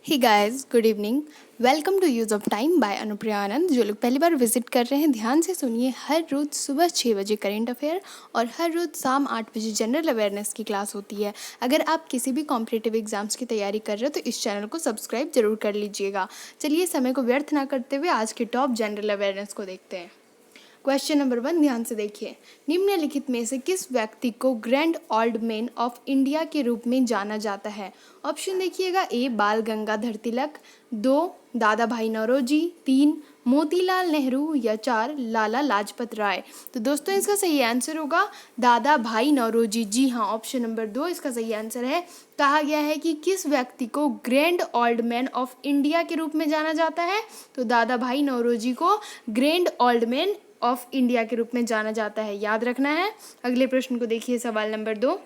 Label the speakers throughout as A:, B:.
A: Hey guys, good evening. Welcome to use of time by Anupriya Anand. जो लोग पहली बार visit कर रहे हैं ध्यान से सुनिए। हर रोज़ सुबह 6 बजे करेंट अफेयर और हर रोज़ शाम 8 बजे जनरल अवेयरनेस की क्लास होती है। अगर आप किसी भी कॉम्पिटिटिव एग्जाम्स की तैयारी कर रहे हो तो इस चैनल को सब्सक्राइब जरूर कर लीजिएगा। चलिए समय को व्यर्थ ना करते हुए आज के टॉप जनरल अवेयरनेस को देखते हैं। क्वेश्चन नंबर 1 ध्यान से देखिए। निम्नलिखित में से किस व्यक्ति को grand old man of India के रूप में जाना जाता है? ऑप्शन देखिएगा। ए बाल गंगाधर तिलक, 2 दादा भाई नौरोजी, 3 मोतीलाल नेहरू या 4 लाला लाजपत राय। तो दोस्तों इसका सही आंसर होगा दादा भाई नौरोजी। जी हाँ, ऑप्शन नंबर 2 इसका सही आंसर है। कहा गया है कि किस व्यक्ति को grand old man of India के रूप में जाना जाता है? तो दादा भाई नौरोजी को grand old man of India के रूप में जाना जाता है, याद रखना है। अगले प्रश्न को देखिए, सवाल नंबर 2।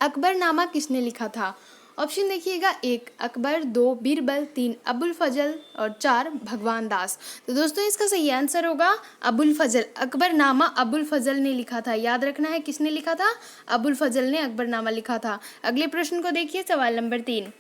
A: अकबरनामा किसने लिखा था? ऑप्शन देखिएगा। 1 अकबर, 2 बीरबल, 3 अबुल फजल और 4 भगवान दास। तो दोस्तों इसका सही आंसर होगा अबुल फजल। अकबरनामा अबुल फजल ने लिखा था, याद रखना है। किसने लिखा था? अबुल फजल ने अकबरनामा लिखा था। अगले प्रश्न को देखिए, सवाल नंबर 3।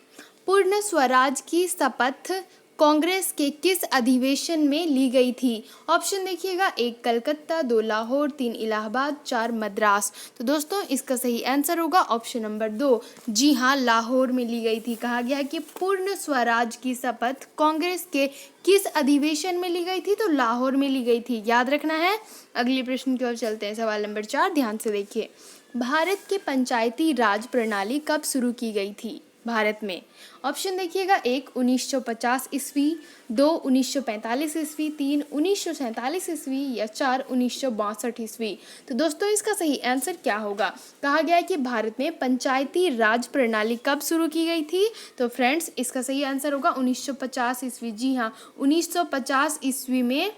A: पूर्ण स्वराज की शपथ कांग्रेस के किस अधिवेशन में ली गई थी? ऑप्शन देखिएगा। 1 कलकत्ता, 2 लाहौर, 3 इलाहाबाद, 4 मद्रास। तो दोस्तों इसका सही आंसर होगा ऑप्शन नंबर 2। जी हाँ, लाहौर में ली गई थी। कहा गया है कि पूर्ण स्वराज की शपथ कांग्रेस के किस अधिवेशन में ली गई थी? तो लाहौर में ली गई थी, याद रखना है। अगले प्रश्न की ओर चलते हैं। सवाल नंबर 4 ध्यान से देखिए। भारत की पंचायती राज प्रणाली कब शुरू की गई थी भारत में? ऑप्शन देखिएगा। 1 1950 ईस्वी, 2 1945 ईस्वी, 3 1947 ईस्वी या 4 1962 ईस्वी। तो दोस्तों इसका सही आंसर क्या होगा? कहा गया है कि भारत में पंचायती राज प्रणाली कब शुरू की गई थी? तो फ्रेंड्स इसका सही आंसर होगा 1950 ईस्वी। जी हाँ, 1950 ईस्वी में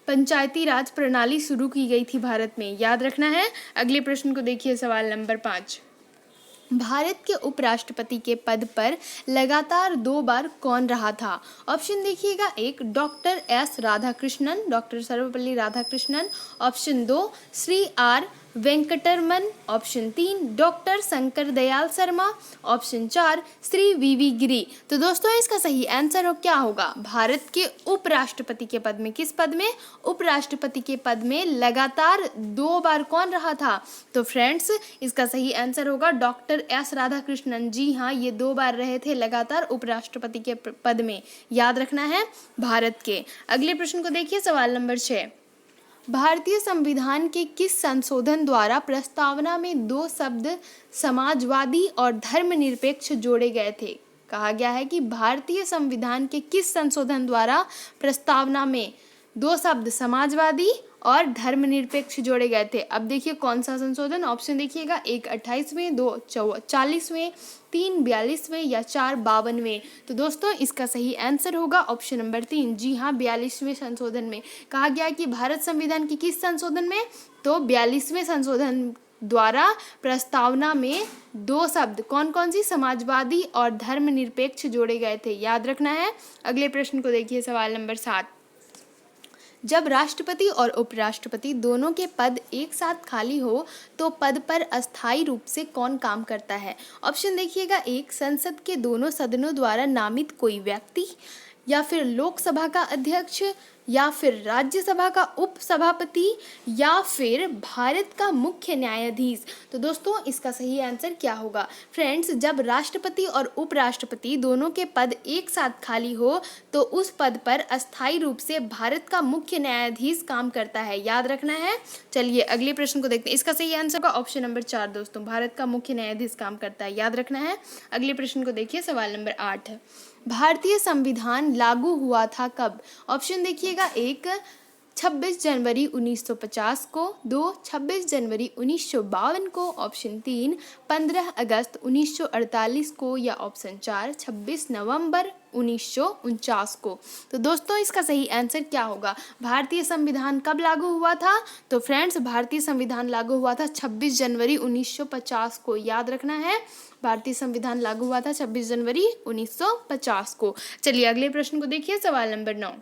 A: पंचायती राज प्रणाली शुरू की गई थी भारत में, याद रखना है। अगले प्रश्न को देखिए, सवाल नंबर 5। भारत के उपराष्ट्रपति के पद पर लगातार 2 बार कौन रहा था? ऑप्शन देखिएगा। 1 doctor S Radhakrishnan, doctor Sarvepalli Radhakrishnan. Option 2 Shri R Venkataraman. Option 3 doctor Shankar Dayal Sharma. Option 4 Shri VV Giri. तो दोस्तों इसका सही आंसर हो क्या होगा? भारत के उपराष्ट्रपति के पद में, किस पद में? उपराष्ट्रपति के पद में लगातार 2 बार कौन रहा था? तो फ्रेंड्स इसका सही आंसर होगा डॉक्टर एस राधाकृष्णन। जी हाँ, ये 2 बार रहे थे लगातार उपराष्ट्रपति के पद में, याद रखना है भारत के। अगले प्रश्न को देखिए, सवाल नंबर 6। भारतीय संविधान के किस संशोधन द्वारा प्रस्तावना में 2 शब्द समाजवादी और धर्मनिरपेक्ष जोड़े गए थे? कहा गया है कि भारतीय संविधान के किस संशोधन द्वारा प्रस्तावना में 2 शब्द समाजवादी और धर्मनिरपेक्ष जोड़े गए थे? अब देखिए कौन सा संशोधन। ऑप्शन देखिएगा। 1 28वें, 2 40वें, 3 42वें या 4 52वें। तो दोस्तों इसका सही आंसर होगा ऑप्शन नंबर 3। जी हाँ, 42वें संशोधन में। कहा गया कि भारत संविधान की किस संशोधन में? तो 42वें संशोधन द्वारा प्रस्तावना में 2 शब्द कौन कौन सी? समाजवादी और धर्मनिरपेक्ष जोड़े गए थे, याद रखना है। अगले प्रश्न को देखिए, सवाल नंबर 7। जब राष्ट्रपति और उपराष्ट्रपति दोनों के पद एक साथ खाली हो तो पद पर अस्थायी रूप से कौन काम करता है? ऑप्शन देखिएगा। 1 संसद के दोनों सदनों द्वारा नामित कोई व्यक्ति, या फिर लोकसभा का अध्यक्ष, या फिर राज्यसभा का उपसभापति, या फिर भारत का मुख्य न्यायाधीश। तो दोस्तों इसका सही आंसर क्या होगा? फ्रेंड्स जब राष्ट्रपति और उपराष्ट्रपति दोनों के पद एक साथ खाली हो तो उस पद पर अस्थायी रूप से भारत का मुख्य न्यायाधीश काम करता है, याद रखना है। चलिए अगले प्रश्न को देखते हैं। इसका सही आंसर होगा ऑप्शन नंबर 4 दोस्तों, भारत का मुख्य न्यायाधीश काम करता है, याद रखना है। अगले प्रश्न को देखिए, सवाल नंबर 8। भारतीय संविधान लागू हुआ था कब? ऑप्शन देखिएगा। 1 26 जनवरी 1950 को, 2 26 जनवरी 1952 को, ऑप्शन 3 15 अगस्त 1948 को या ऑप्शन 4 26 नवंबर 1949 को। तो दोस्तों इसका सही आंसर क्या होगा? भारतीय संविधान कब लागू हुआ था? तो फ्रेंड्स भारतीय संविधान लागू हुआ था 26 जनवरी 1950 को, याद रखना है। भारतीय संविधान लागू हुआ था 26 जनवरी 1950 को। चलिए अगले प्रश्न को देखिए, सवाल नंबर 9।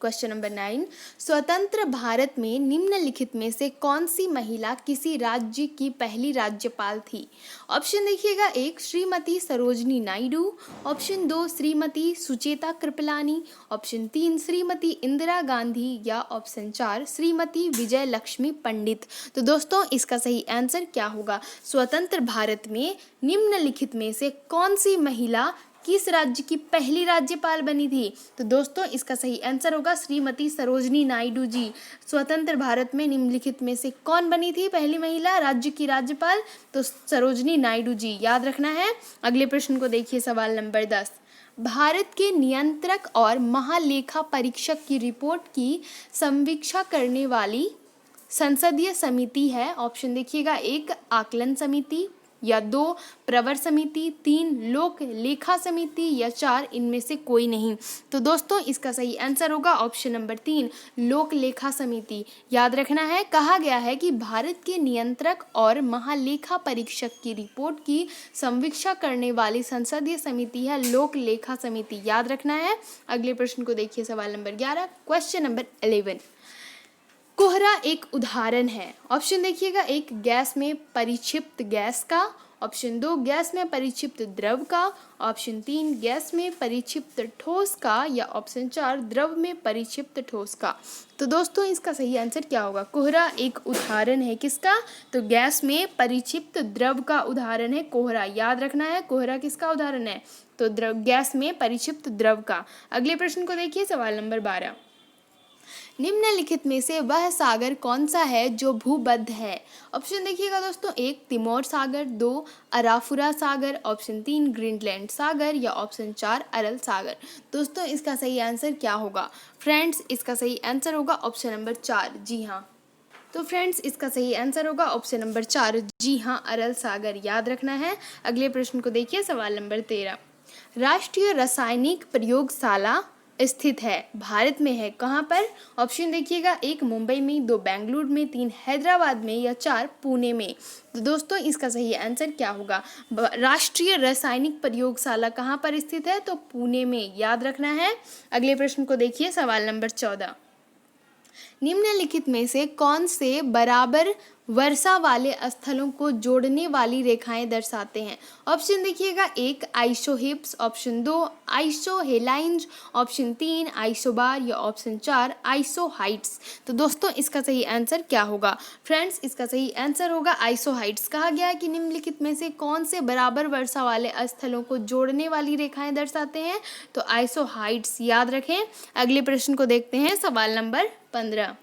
A: क्वेश्चन नंबर 9, स्वतंत्र भारत में निम्नलिखित में से कौन सी महिला किसी राज्य की पहली राज्यपाल थी? ऑप्शन देखिएगा, 1 श्रीमती सरोजनी नायडू, ऑप्शन 2 श्रीमती सुचेता कृपलानी, ऑप्शन 3 श्रीमती इंदिरा गांधी या ऑप्शन 4 श्रीमती विजय लक्ष्मी पंडित। तो दोस्तों इसका सही आंसर क्या होगा? स्वतंत्र भारत में निम्नलिखित में से कौन सी महिला किस राज्य की पहली राज्यपाल बनी थी? तो दोस्तों इसका सही आंसर होगा श्रीमती सरोजनी नायडू जी। स्वतंत्र भारत में निम्नलिखित में से कौन बनी थी पहली महिला राज्य की राज्यपाल? तो सरोजनी नायडू जी, याद रखना है। अगले प्रश्न को देखिए, सवाल नंबर 10, भारत के नियंत्रक और महालेखा परीक्षक की रिपोर्ट की समीक्षा करने वाली संसदीय समिति है? ऑप्शन देखिएगा, 1 आकलन समिति या 2 प्रवर समिति, 3 लोक लेखा समिति या 4 इनमें से कोई नहीं। तो दोस्तों इसका सही आंसर होगा ऑप्शन नंबर 3 लोक लेखा समिति। याद रखना है, कहा गया है कि भारत के नियंत्रक और महालेखा परीक्षक की रिपोर्ट की समीक्षा करने वाली संसदीय समिति है लोक लेखा समिति। याद रखना है। अगले प्रश्न को देखिए, सवाल नंबर 11, क्वेश्चन नंबर 11, कोहरा एक उदाहरण है। ऑप्शन देखिएगा, 1 गैस में परिक्षिप्त गैस का, ऑप्शन 2 गैस में परिक्षिप्त द्रव का, ऑप्शन 3 गैस में परिक्षिप्त ठोस का या ऑप्शन 4 द्रव में परिक्षिप्त ठोस का। तो दोस्तों इसका सही आंसर क्या होगा? कोहरा एक उदाहरण है किसका? तो गैस में परिक्षिप्त द्रव का उदाहरण है कोहरा। याद रखना है, कोहरा किसका उदाहरण है? तो गैस में परिक्षिप्त द्रव का। अगले प्रश्न को देखिए, सवाल नंबर 12, निम्नलिखित में से वह सागर कौन सा है जो भूबद्ध है? ऑप्शन देखिएगा दोस्तों, 1 तिमोर सागर, 2 अराफुरा सागर, ऑप्शन 3 ग्रीनलैंड सागर या ऑप्शन 4 अरल सागर। दोस्तों इसका सही आंसर क्या होगा? फ्रेंड्स इसका सही आंसर होगा ऑप्शन नंबर 4, जी हाँ। तो फ्रेंड्स इसका सही आंसर होगा ऑप्शन नंबर 4, जी हाँ अरल सागर। याद रखना है। अगले प्रश्न को देखिए, सवाल नंबर 13, राष्ट्रीय रासायनिक प्रयोगशाला स्थित है भारत में है कहाँ पर? ऑप्शन देखिएगा, 1 मुंबई में, 2 बेंगलुरु में, 3 हैदराबाद में या 4 पुणे में। तो दोस्तों इसका सही आंसर क्या होगा? राष्ट्रीय रासायनिक प्रयोगशाला कहाँ पर स्थित है? तो पुणे में। याद रखना है। अगले प्रश्न को देखिए, सवाल नंबर 14, निम्नलिखित में से कौन से बराबर वर्षा वाले स्थलों को जोड़ने वाली रेखाएं दर्शाते हैं? ऑप्शन देखिएगा, 1 आइसोहिप्स, ऑप्शन 2 आइसोहेलाइंज, ऑप्शन 3 आइसोबार या ऑप्शन 4 आइसोहाइट्स। तो दोस्तों इसका सही आंसर क्या होगा? फ्रेंड्स इसका सही आंसर होगा आइसोहाइट्स। कहा गया है कि निम्नलिखित में से कौन से बराबर वर्षा वाले स्थलों को जोड़ने वाली रेखाएं दर्शाते हैं? तो आइसोहाइट्स। याद रखें। अगले प्रश्न को देखते हैं, सवाल नंबर 15,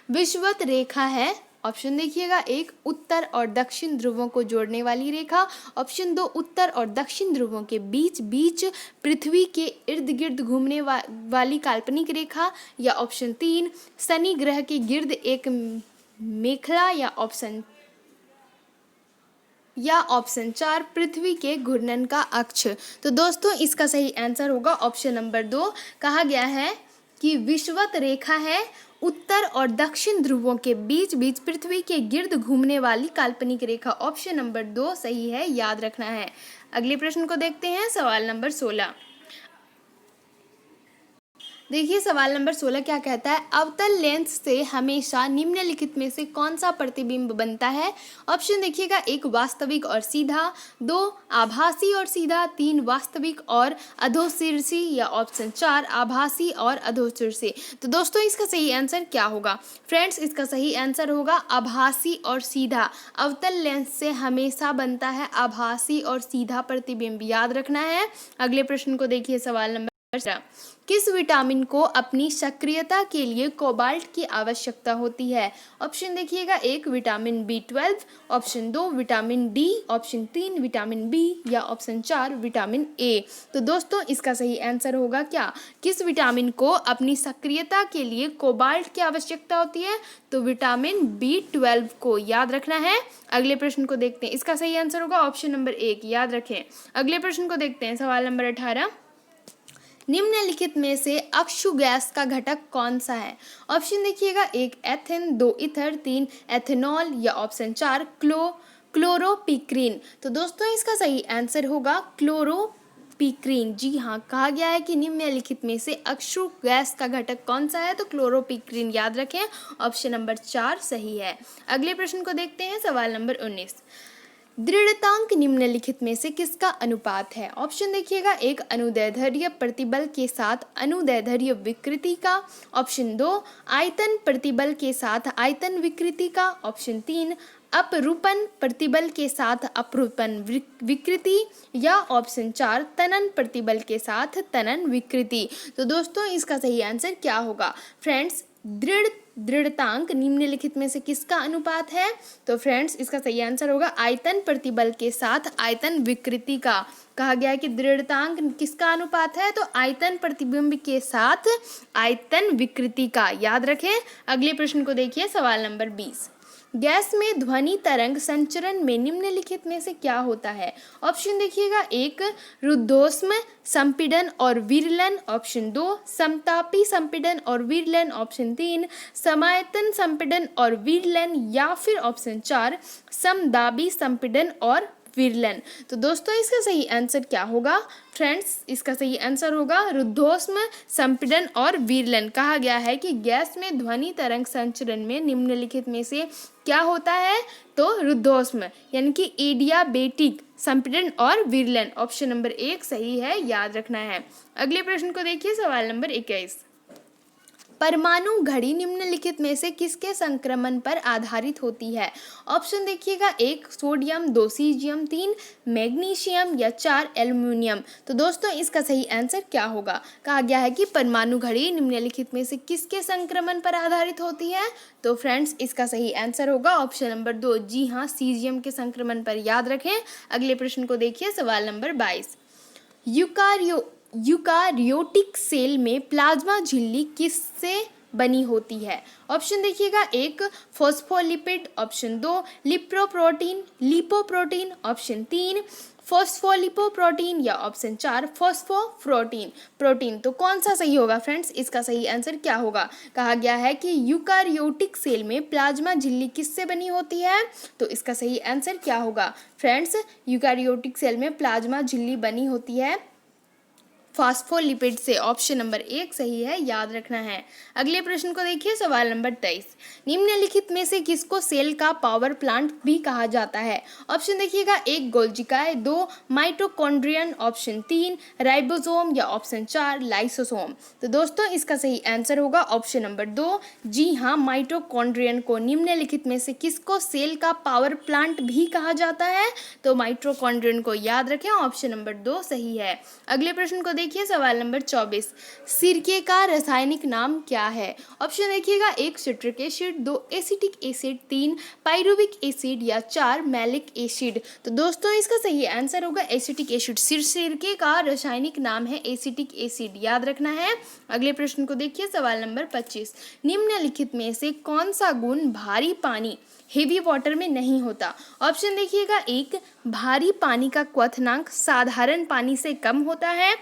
A: विषुवत रेखा है। ऑप्शन देखिएगा, 1 उत्तर और दक्षिण ध्रुवों को जोड़ने वाली रेखा, ऑप्शन 2 उत्तर और दक्षिण ध्रुवों के बीच बीच पृथ्वी के इर्द गिर्द घूमने वाली काल्पनिक रेखा या ऑप्शन 3 शनि ग्रह के गिर्द एक मेखला या ऑप्शन 4 पृथ्वी के घूर्णन का अक्ष। तो दोस्तों इसका सही आंसर होगा ऑप्शन नंबर 2। कहा गया है कि विषुवत रेखा है उत्तर और दक्षिण ध्रुवों के बीच बीच पृथ्वी के गिर्द घूमने वाली काल्पनिक रेखा। ऑप्शन नंबर 2 सही है। याद रखना है। अगले प्रश्न को देखते हैं, सवाल नंबर 16। देखिए सवाल नंबर 16 क्या कहता है, अवतल लेंस से हमेशा निम्नलिखित में से कौन सा प्रतिबिंब बनता है? ऑप्शन देखिएगा, 1 वास्तविक और सीधा, 2 आभासी और सीधा, 3 वास्तविक और अधोशीर्षी या ऑप्शन 4 आभासी और अधोशीर्षी। तो दोस्तों इसका सही आंसर क्या होगा? फ्रेंड्स इसका सही आंसर होगा आभासी और सीधा। अवतल लेंस से हमेशा बनता है आभासी और सीधा प्रतिबिंब। याद रखना है। अगले प्रश्न को देखिए, सवाल नंबर 17, किस विटामिन को अपनी सक्रियता के लिए कोबाल्ट की आवश्यकता होती है? ऑप्शन देखिएगा, 1 vitamin B12, option 2 vitamin D, option 3 vitamin B या ऑप्शन 4 विटामिन ए। तो दोस्तों इसका सही आंसर होगा क्या? किस विटामिन को अपनी सक्रियता के लिए कोबाल्ट की आवश्यकता होती है? तो विटामिन B12 को। याद रखना है। अगले प्रश्न को देखते हैं, इसका सही आंसर होगा ऑप्शन नंबर 1। याद रखें। अगले प्रश्न को देखते हैं, सवाल नंबर 18, निम्नलिखित में से अक्षु गैस का घटक कौन सा है? ऑप्शन देखिएगा, 1 एथेन, 2 ईथर, 3 एथेनॉल या ऑप्शन 4 क्लोरोपिक्रीन। तो दोस्तों इसका सही आंसर होगा क्लोरोपिक्रीन। जी हाँ, कहा गया है कि निम्नलिखित में से अश्रु गैस का घटक कौन सा है, तो क्लोरोपिक्रीन। याद रखें, ऑप्शन नंबर 4 सही है। अगले प्रश्न को देखते हैं, सवाल नंबर 19। दृढ़तांक निम्नलिखित में से किसका अनुपात है? ऑप्शन देखिएगा, एक अनुदैर्ध्य प्रतिबल के साथ अनुदैर्ध्य विकृति का, ऑप्शन 2 आयतन प्रतिबल के साथ आयतन विकृति का, ऑप्शन 3 अपरूपण प्रतिबल के साथ अपरूपण विकृति, या ऑप्शन 4 तनन प्रतिबल के साथ तनन विकृति। तो दोस्तों इसका सही आंसर क्या होगा? फ्रेंड्स, दृढ़तांक निम्नलिखित में से किसका अनुपात है? तो फ्रेंड्स इसका सही आंसर होगा आयतन प्रतिबल के साथ आयतन विकृति का। कहा गया है कि दृढ़तांक किसका अनुपात है, तो आयतन प्रतिबिंब के साथ आयतन विकृति का। याद रखें। अगले प्रश्न को देखिए, सवाल नंबर 20। गैस में ध्वनि तरंग संचरण में निम्नलिखित में से क्या होता है? ऑप्शन देखिएगा, एक रुद्धोष्म संपीड़न और विरलन, ऑप्शन 2 समतापी संपीड़न और विरलन, ऑप्शन 3 समायतन संपीड़न और विरलन, या फिर ऑप्शन 4 समदाबी संपीड़न और विरलन। तो दोस्तों इसका सही आंसर क्या होगा? फ्रेंड्स इसका सही आंसर होगा रुद्धोष्म संपीड़न और विरलन। कहा गया है कि गैस में ध्वनि तरंग संचरण में निम्नलिखित में से क्या होता है, तो रुद्धोष्म यानी कि एडियाबेटिक संपीड़न और विरलन। ऑप्शन नंबर 1 सही है, याद रखना है। अगले प्रश्न को देखिए, सवाल नंबर 21। परमाणु घड़ी निम्नलिखित में से किसके संक्रमण पर आधारित होती है? ऑप्शन देखिएगा, 1 सोडियम, 2 सीजियम, 3 मैग्नीशियम, या 4 एल्युमिनियम। तो दोस्तों इसका सही आंसर क्या होगा? कहा गया है कि परमाणु घड़ी निम्नलिखित में से किसके संक्रमण पर आधारित होती है? तो फ्रेंड्स इसका सही आंसर होगा ऑप्शन नंबर 2, जी हाँ, सीजियम के संक्रमण पर। याद रखें। अगले प्रश्न को देखिए, सवाल नंबर 22। यूकारियोटिक सेल में प्लाज्मा झिल्ली किससे बनी होती है? ऑप्शन देखिएगा, 1 फॉस्फोलिपिड, ऑप्शन 2 लिपोप्रोटीन, ऑप्शन 3 फॉस्फोलिपोप्रोटीन, या ऑप्शन 4 फॉस्फोप्रोटीन। तो कौन सा सही होगा फ्रेंड्स? इसका सही आंसर क्या होगा? कहा गया है कि यूकारियोटिक सेल में प्लाज्मा झिल्ली किससे बनी होती है? तो इसका सही आंसर क्या होगा? फ्रेंड्स यूकारियोटिक सेल में प्लाज्मा झिल्ली बनी होती है फॉस्फोलिपिड से। ऑप्शन नंबर 1 सही है, याद रखना है। अगले प्रश्न को देखिए, सवाल नंबर 23। निम्नलिखित में से किसको सेल का पावर प्लांट भी कहा जाता है? ऑप्शन देखिएगा, 1 गोल्जिकाय, 2 माइटोकॉन्ड्रियन, ऑप्शन 3 राइबोसोम, या ऑप्शन 4 लाइसोसोम। तो दोस्तों इसका सही आंसर होगा ऑप्शन नंबर 2, जी हाँ, माइटोकॉन्ड्रियन को। निम्नलिखित में से किसको सेल का पावर प्लांट भी कहा जाता है? तो माइटोकॉन्ड्रियन को। याद रखें, ऑप्शन नंबर 2 सही है। अगले प्रश्न को देखिए, सवाल नंबर 24। सिरके का रासायनिक नाम क्या है? ऑप्शन देखिएगा, 1 citric acid, 2 acetic acid, 3 pyruvic acid, या 4 मैलिक एसिड। तो दोस्तों इसका सही आंसर होगा एसिटिक एसिड। सिरके का रासायनिक नाम है एसिटिक एसिड। याद रखना है। अगले प्रश्न को देखिए, सवाल नंबर 25। निम्नलिखित में से कौन सा गुण भारी पानी हेवी वाटर में नहीं होता? ऑप्शन देखिएगा, 1 भारी पानी का क्वथनांक साधारण पानी से कम होता है,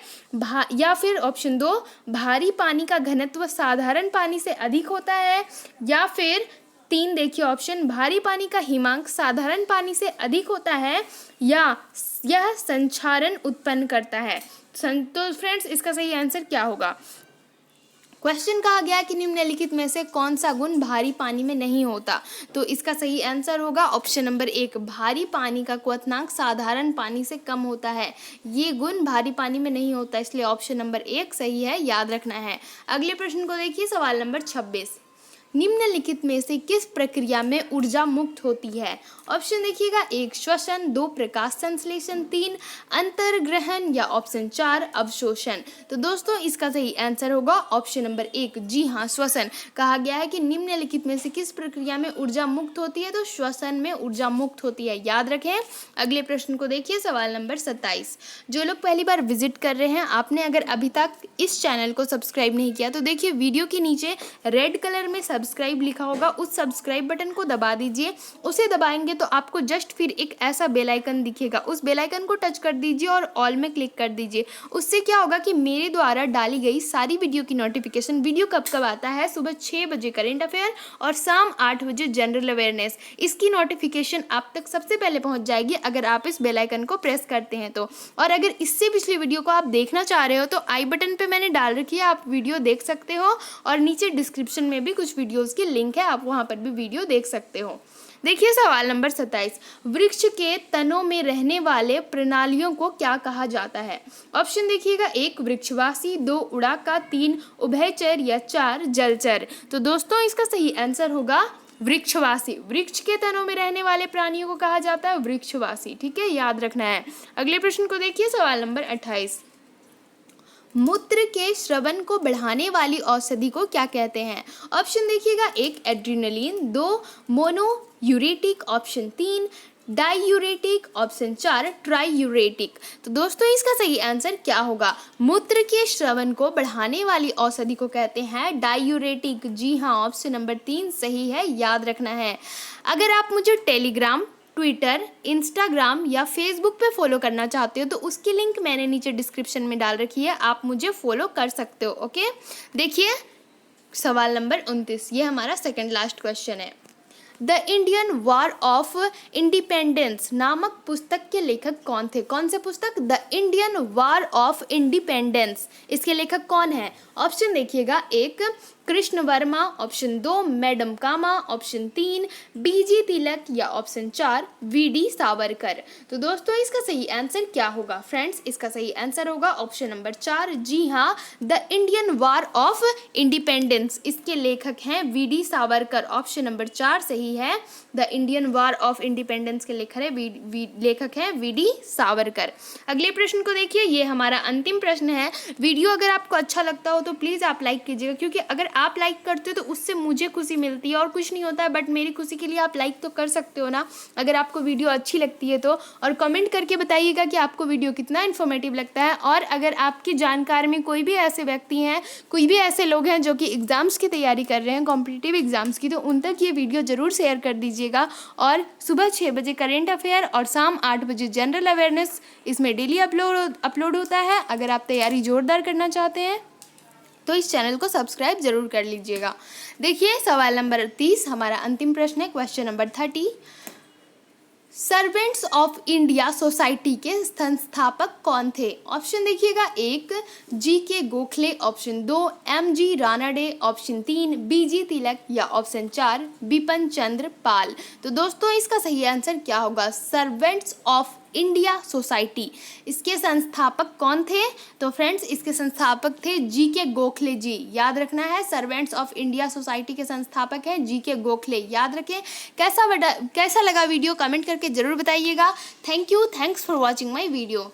A: या फिर ऑप्शन 2 भारी पानी का घनत्व साधारण पानी से अधिक होता है, या फिर 3 देखिए ऑप्शन, भारी पानी का हिमांक साधारण पानी से अधिक होता है, या यह संक्षारण उत्पन्न करता है। तो फ्रेंड्स इसका सही आंसर क्या होगा? क्वेश्चन कहा गया कि निम्नलिखित में से कौन सा गुण भारी पानी में नहीं होता? तो इसका सही आंसर होगा ऑप्शन नंबर 1, भारी पानी का क्वथनांक साधारण पानी से कम होता है। ये गुण भारी पानी में नहीं होता, इसलिए ऑप्शन नंबर 1 सही है, याद रखना है। अगले प्रश्न को देखिए, सवाल नंबर 26। निम्नलिखित में से किस प्रक्रिया में ऊर्जा मुक्त होती है? ऑप्शन देखिएगा, 1 श्वसन, 2 प्रकाश संश्लेषण, 3 अंतर्ग्रहण, या ऑप्शन 4 अवशोषण। तो दोस्तों इसका सही आंसर होगा ऑप्शन नंबर 1, जी हाँ, श्वसन। कहा गया है कि निम्नलिखित में से किस प्रक्रिया में ऊर्जा मुक्त होती है? तो श्वसन में ऊर्जा मुक्त होती है। याद रखें। अगले प्रश्न को देखिए, सवाल नंबर 27। जो लोग पहली बार विजिट कर रहे हैं, आपने अगर अभी तक इस चैनल को सब्सक्राइब नहीं किया तो देखिए वीडियो के नीचे रेड कलर में सब्सक्राइब लिखा होगा उस सब्सक्राइब बटन को दबा दीजिए। उसे दबाएंगे तो आपको जस्ट फिर एक ऐसा बेल आइकन दिखेगा, उस बेल आइकन को टच कर दीजिए और ऑल में क्लिक कर दीजिए। उससे क्या होगा कि मेरे द्वारा डाली गई सारी वीडियो की नोटिफिकेशन, वीडियो कब कब आता है, सुबह 6 बजे करेंट अफेयर और शाम 8 बजे जनरल अवेयरनेस, इसकी नोटिफिकेशन आप तक सबसे पहले पहुंच जाएगी अगर आप इस बेल आइकन को प्रेस करते हैं तो। और अगर इससे पिछली वीडियो को आप देखना चाह रहे हो तो आई बटन पे मैंने डाल रखी है, आप वीडियो देख सकते हो और नीचे डिस्क्रिप्शन में भी कुछ वीडियोस की लिंक है, आप वहां पर भी वीडियो देख सकते हो। देखिए सवाल नंबर 27, वृक्ष के तनों में रहने वाले प्रणालियों को क्या कहा जाता है? ऑप्शन देखिएगा, 1 वृक्षवासी, 2 उड़ाका, 3 उभयचर या 4 जलचर। तो दोस्तों इसका सही आंसर होगा वृक्षवासी। वृक्ष के तनों में रहने वाले प्राणियों को कहा जाता है वृक्षवासी, ठीक है, याद रखना है। अगले प्रश्न को देखिए, सवाल नंबर 28, मूत्र के श्रवण को बढ़ाने वाली औषधि को क्या कहते हैं? ऑप्शन देखिएगा, 1 एड्रेनलिन, 2 मोनोयूरेटिक, ऑप्शन 3 डाईयूरेटिक, ऑप्शन 4 ट्राईयूरेटिक। तो दोस्तों इसका सही आंसर क्या होगा? मूत्र के श्रवण को बढ़ाने वाली औषधि को कहते हैं डाईयूरेटिक। जी हाँ, ऑप्शन नंबर 3 सही है, याद रखना है। अगर आप मुझे टेलीग्राम, ट्विटर, इंस्टाग्राम या फेसबुक पे फॉलो करना चाहते हो तो उसकी लिंक मैंने नीचे डिस्क्रिप्शन में डाल रखी है, आप मुझे फॉलो कर सकते हो। ओके, देखिए सवाल नंबर 29, ये हमारा सेकंड लास्ट क्वेश्चन है। The Indian war of independence नामक पुस्तक के लेखक कौन थे? कौन से पुस्तक? The Indian war of independence, इसके लेखक कौन है? ऑप्शन देखिएगा, 1 कृष्ण वर्मा, ऑप्शन 2 मैडम कामा, ऑप्शन 3 बीजी तिलक या ऑप्शन 4 वीडी सावरकर। तो दोस्तों इसका सही आंसर क्या होगा फ्रेंड्स? इसका सही आंसर होगा ऑप्शन नंबर 4। जी हाँ, the Indian war of independence, इसके लेखक हैं वीडी सावरकर। ऑप्शन नंबर 4 सही है, the Indian war of independence के लेखक हैं वीडी सावरकर। अगले प्रश्न को देखिए, ये हमारा अंतिम प्रश्न है। वीडियो अगर आपको अच्छा लगता हो तो प्लीज़ आप लाइक कीजिएगा, क्योंकि अगर आप लाइक करते हो तो उससे मुझे खुशी मिलती है और कुछ नहीं होता है, बट मेरी खुशी के लिए आप लाइक तो कर सकते हो ना, अगर आपको वीडियो अच्छी लगती है तो। और कमेंट करके बताइएगा कि आपको वीडियो कितना इन्फॉर्मेटिव लगता है। और अगर आपकी जानकारी में कोई भी ऐसे व्यक्ति हैं, कोई भी ऐसे लोग हैं जो कि एग्ज़ाम्स की तैयारी कर रहे हैं, कॉम्पिटिटिव एग्ज़ाम्स की, तो उन तक ये वीडियो ज़रूर शेयर कर दीजिएगा। और सुबह 6 बजे करेंट अफेयर और शाम 8 बजे जनरल अवेयरनेस, इसमें डेली अपलोड होता है। अगर आप तैयारी जोरदार करना चाहते हैं तो इस चैनल को सब्सक्राइब जरूर कर लीजिएगा। देखिए सवाल नंबर 30, हमारा अंतिम प्रश्न है, question number 30। Servants of India society के संस्थापक कौन थे? ऑप्शन देखिएगा, 1 GK. Gokhale, option 2 MG. Ranade, option 3 BG. Tilak या ऑप्शन 4 बिपिन चंद्र पाल। तो दोस्तों इसका सही आंसर क्या होगा? सर्वेंट्स ऑफ इंडिया सोसाइटी, इसके संस्थापक कौन थे? तो फ्रेंड्स इसके संस्थापक थे जी.के. गोखले जी, याद रखना है। सर्वेंट्स ऑफ इंडिया सोसाइटी के संस्थापक हैं जी.के. गोखले, याद रखें। कैसा लगा वीडियो कमेंट करके जरूर बताइएगा। Thank you, thanks for watching my video.